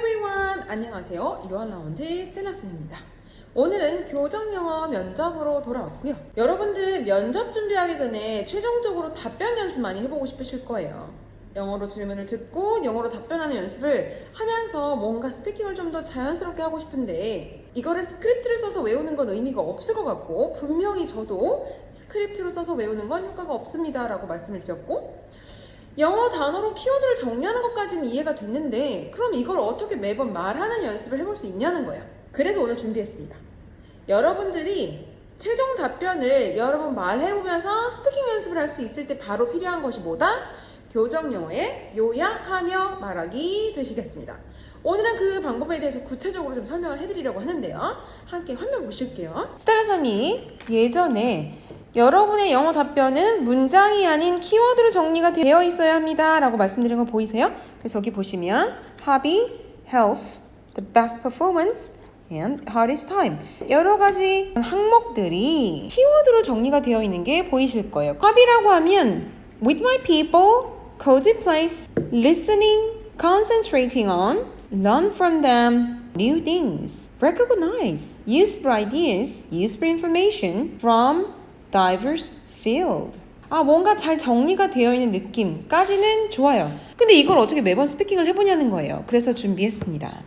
everyone! 안녕하세요. 유한라운지 스텔라슨입니다. 오늘은 교정영어 면접으로 돌아왔고요. 여러분들 면접 준비하기 전에 최종적으로 답변 연습 많이 해보고 싶으실 거예요. 영어로 질문을 듣고 영어로 답변하는 연습을 하면서 뭔가 스피킹을 좀 더 자연스럽게 하고 싶은데 이거를 스크립트를 써서 외우는 건 의미가 없을 것 같고 분명히 저도 스크립트로 써서 외우는 건 효과가 없습니다 라고 말씀을 드렸고 영어 단어로 키워드를 정리하는 것까지는 이해가 됐는데 그럼 이걸 어떻게 매번 말하는 연습을 해볼 수 있냐는 거예요. 그래서 오늘 준비했습니다. 여러분들이 최종 답변을 여러 번 말해보면서 스피킹 연습을 할 수 있을 때 바로 필요한 것이 뭐다? 교정영어의 요약하며 말하기 되시겠습니다. 오늘은 그 방법에 대해서 구체적으로 좀 설명을 해드리려고 하는데요. 함께 화면 보실게요. 스텔라쌤이 예전에 여러분의 영어 답변은 문장이 아닌 키워드로 정리가 되어 있어야 합니다 라고 말씀드린 거 보이세요? 그래서 여기 보시면 hobby, health, the best performance, and hardest time 여러 가지 항목들이 키워드로 정리가 되어 있는 게 보이실 거예요. hobby라고 하면 with my people, cozy place, listening, concentrating on, learn from them, new things, recognize, useful ideas, useful information from diverse field. 뭔가 잘 정리가 되어 있는 느낌까지는 좋아요. 근데 이걸 어떻게 매번 스피킹을 해보냐는 거예요. 그래서 준비했습니다.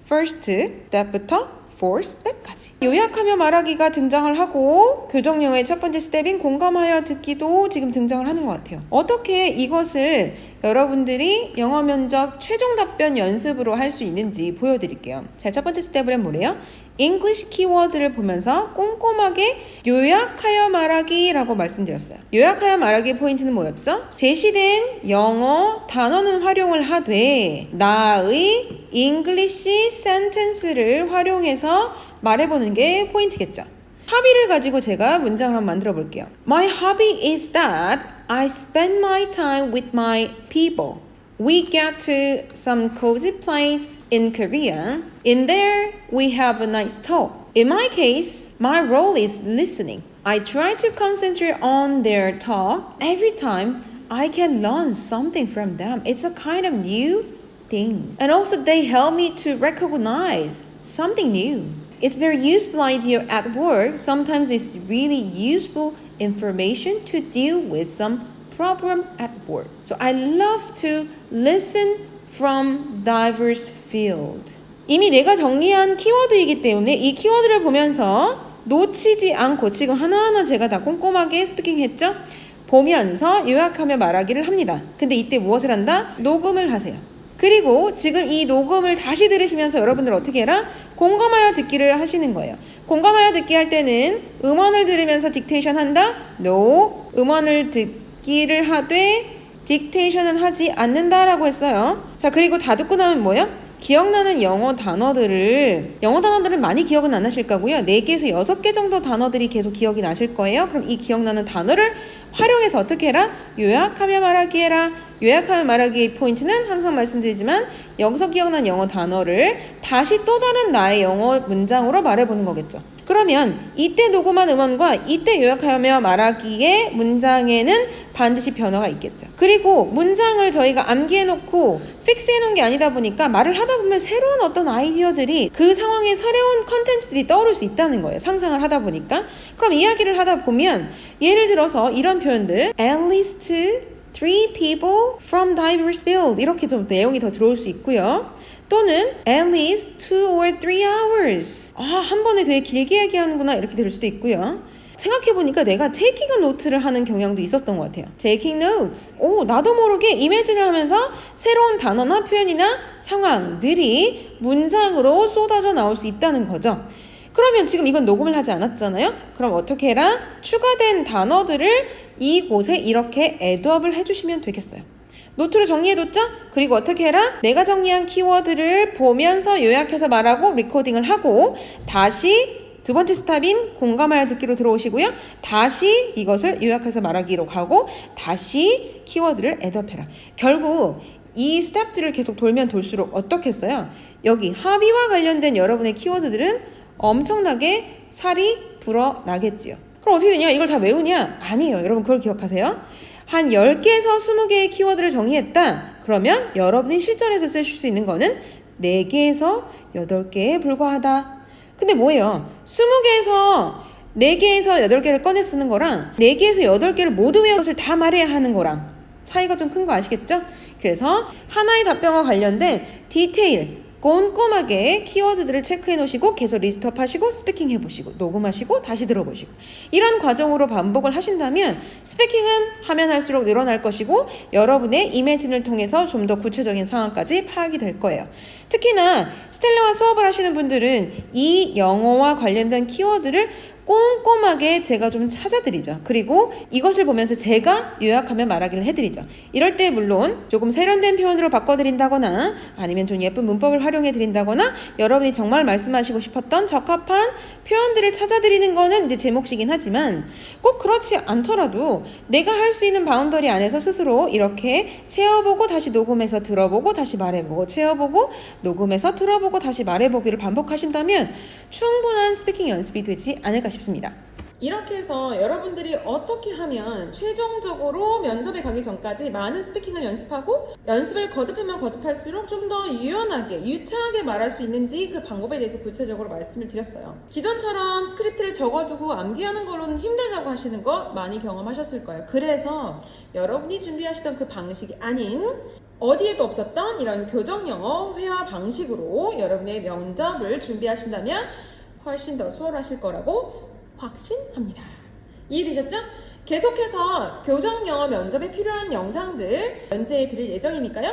First step부터 fourth step까지. 요약하며 말하기가 등장을 하고 교정영어의 첫 번째 스텝인 공감하여 듣기도 지금 등장을 하는 것 같아요. 어떻게 이것을 여러분들이 영어 면접 최종 답변 연습으로 할 수 있는지 보여드릴게요. 자, 첫 번째 스텝은 뭐래요? English 키워드를 보면서 꼼꼼하게 요약하여 말하기라고 말씀드렸어요. 요약하여 말하기의 포인트는 뭐였죠? 제시된 영어 단어는 활용을 하되 나의 English sentence를 활용해서 말해보는 게 포인트겠죠. hobby를 가지고 제가 문장을 한번 만들어 볼게요. My hobby is that I spend my time with my people. We get to some cozy place in Korea. In there, we have a nice talk. In my case, my role is listening. I try to concentrate on their talk. Every time, I can learn something from them. It's a kind of new thing. And also, they help me to recognize something new. It's very useful idea at work. Sometimes it's really useful information to deal with some problem at work. So I love to listen from diverse field. 이미 내가 정리한 키워드이기 때문에 이 키워드를 보면서 놓치지 않고 지금 하나하나 제가 다 꼼꼼하게 스피킹 했죠? 보면서 요약하며 말하기를 합니다. 근데 이때 무엇을 한다? 녹음을 하세요. 그리고 지금 이 녹음을 다시 들으시면서 여러분들 어떻게 해라? 공감하여 듣기를 하시는 거예요. 공감하여 듣기 할 때는 음원을 들으면서 딕테이션 한다? No. 음원을 듣기를 하되 딕테이션은 하지 않는다라고 했어요. 자, 그리고 다 듣고 나면 뭐예요? 기억나는 영어 단어들은 많이 기억은 안 나실 거고요. 4개에서 6개 정도 단어들이 계속 기억이 나실 거예요. 그럼 이 기억나는 단어를 활용해서 어떻게 해라? 요약하며 말하기 해라. 요약하며 말하기의 포인트는 항상 말씀드리지만 여기서 기억난 영어 단어를 다시 또 다른 나의 영어 문장으로 말해보는 거겠죠. 그러면 이때 녹음한 음원과 이때 요약하며 말하기의 문장에는 반드시 변화가 있겠죠. 그리고 문장을 저희가 암기해놓고 픽스해놓은 게 아니다 보니까 말을 하다 보면 새로운 어떤 아이디어들이 그 상황에 새로운 컨텐츠들이 떠오를 수 있다는 거예요. 상상을 하다 보니까. 그럼 이야기를 하다 보면 예를 들어서 이런 표현들 at least 3 people from diverse field 이렇게 좀 내용이 더 들어올 수 있고요. 또는 at least 2 or 3 hours 한 번에 되게 길게 얘기하는구나 이렇게 들을 수도 있고요. 생각해보니까 내가 taking a note를 하는 경향도 있었던 것 같아요. taking notes. 나도 모르게 이미지를 하면서 새로운 단어나 표현이나 상황들이 문장으로 쏟아져 나올 수 있다는 거죠. 그러면 지금 이건 녹음을 하지 않았잖아요. 그럼 어떻게 해라? 추가된 단어들을 이곳에 이렇게 애드업을 해주시면 되겠어요. 노트를 정리해뒀죠? 그리고 어떻게 해라? 내가 정리한 키워드를 보면서 요약해서 말하고 리코딩을 하고 다시 두 번째 스텝인 공감하여 듣기로 들어오시고요. 다시 이것을 요약해서 말하기로 가고 다시 키워드를 애드업해라. 결국 이 스텝들을 계속 돌면 돌수록 어떻게 했어요? 여기 hobby와 관련된 여러분의 키워드들은 엄청나게 살이 불어나겠지요. 그럼 어떻게 되냐? 이걸 다 외우냐? 아니에요. 여러분 그걸 기억하세요. 한 10개에서 20개의 키워드를 정리했다. 그러면 여러분이 실전에서 쓰실 수 있는 거는 4개에서 8개에 불과하다. 근데 뭐예요? 20개에서 4개에서 8개를 꺼내 쓰는 거랑 4개에서 8개를 모두 외운 것을 다 말해야 하는 거랑 차이가 좀 큰 거 아시겠죠? 그래서 하나의 답변과 관련된 디테일 꼼꼼하게 키워드들을 체크해 놓으시고 계속 리스트업 하시고 스피킹 해보시고 녹음하시고 다시 들어보시고 이런 과정으로 반복을 하신다면 스피킹은 하면 할수록 늘어날 것이고 여러분의 이매진을 통해서 좀 더 구체적인 상황까지 파악이 될 거예요. 특히나 스텔라와 수업을 하시는 분들은 이 영어와 관련된 키워드를 꼼꼼하게 제가 좀 찾아드리죠. 그리고 이것을 보면서 제가 요약하면 말하기를 해드리죠. 이럴 때 물론 조금 세련된 표현으로 바꿔드린다거나 아니면 좀 예쁜 문법을 활용해드린다거나 여러분이 정말 말씀하시고 싶었던 적합한 표현들을 찾아드리는 거는 이제 제 몫이긴 하지만 꼭 그렇지 않더라도 내가 할 수 있는 바운더리 안에서 스스로 이렇게 채워보고 다시 녹음해서 들어보고 다시 말해보고 채워보고 녹음해서 들어보고 다시 말해보기를 반복하신다면 충분한 스피킹 연습이 되지 않을까 싶습니다. 이렇게 해서 여러분들이 어떻게 하면 최종적으로 면접에 가기 전까지 많은 스피킹을 연습하고 연습을 거듭하면 거듭할수록 좀 더 유연하게 유창하게 말할 수 있는지 그 방법에 대해서 구체적으로 말씀을 드렸어요. 기존처럼 스크립트를 적어두고 암기하는 걸로는 힘들다고 하시는 거 많이 경험하셨을 거예요. 그래서 여러분이 준비하시던 그 방식이 아닌 어디에도 없었던 이런 교정영어 회화 방식으로 여러분의 면접을 준비하신다면 훨씬 더 수월하실 거라고 확신합니다. 이해되셨죠? 계속해서 교정영어 면접에 필요한 영상들 연재해 드릴 예정이니까요.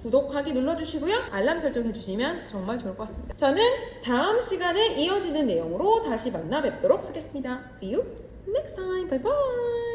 구독하기 눌러주시고요. 알람 설정해 주시면 정말 좋을 것 같습니다. 저는 다음 시간에 이어지는 내용으로 다시 만나 뵙도록 하겠습니다. See you next time. Bye bye.